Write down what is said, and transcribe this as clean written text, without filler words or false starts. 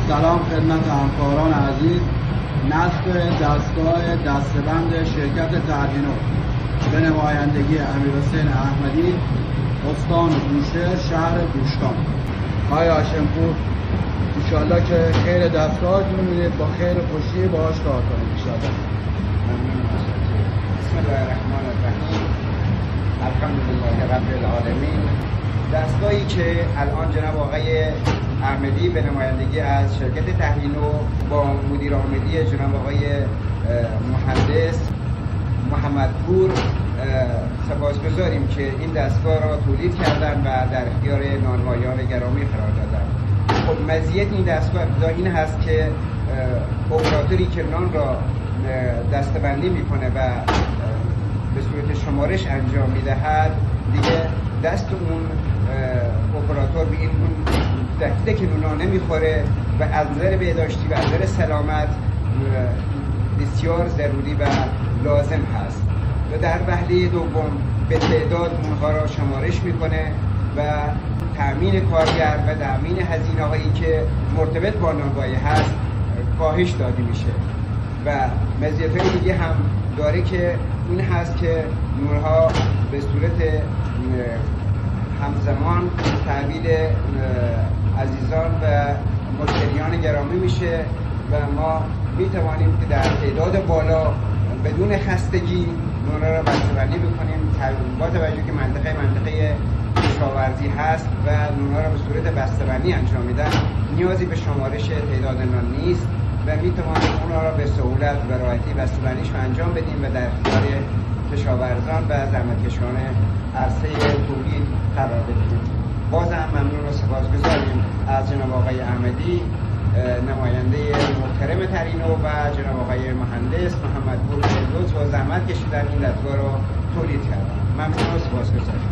سلام خدمت همکاران عزیز. نصب دستگاه دسته‌بند شرکت ترهینو به نمایندگی امیرحسین احمدی، استان بوشهر، شهر گوشتان. آقای هاشمپور، انشاءالله که خیر دستگاهتون می‌بینید، با خیر و خوشی باهاش کار کنید انشاءالله. بسم الله الرحمن الرحیم. الحمدلله رب العالمین. دستگاهی که الان جناب آقای احمدی به نمایندگی از شرکت ترهینو با مدیر عاملی جناب آقای مهندس محمدپور سپاسگزاریم که این دستگاه را تولید کردن و در اختیار نانوایان گرامی قرار دادن. خب مزیت این دستگاه ابتدا این هست که اپراتوری که نان را دسته‌بندی میکنه و به صورت شمارش انجام میدهد، دیگه دست اون اپراتور به این دقیقه که نونا نمیخوره و از نظر بهداشتی و از نظر سلامت بسیار ضروری و لازم هست. و در وهله دوم به تعداد اونها را شمارش میکنه و تأمین کارگر و تأمین هزینه هایی که مرتبط با نانوایی هست کاهش داده میشه. و مزیت‌های دیگه هم داره که این هست که نورها به صورت همزمان تحویل عزیزان و مشتریان گرامی میشه و ما میتوانیم که در تعداد بالا بدون خستگی نورها را بسته‌بندی بکنیم با توجه که منطقه کشاورزی هست و نورها را به صورت بسته‌بندی انجام میدن. نیازی به شمارش تعداد نان نیست و میتوانیم اونها را به سهولت و راحتی بسته‌بندیش رو انجام بدیم و در اختیار کشاورزان و زحمتکشان عرصه تولید قرار بدیم. بازم ممنون و سپاسگزاریم از جناب آقای احمدی، نماینده محترم ترهینو، و جناب آقای مهندس محمدپور که لطف و زحمت کشیدن این دستگاه را تولید کردن. ممنون و سپاسگزاریم.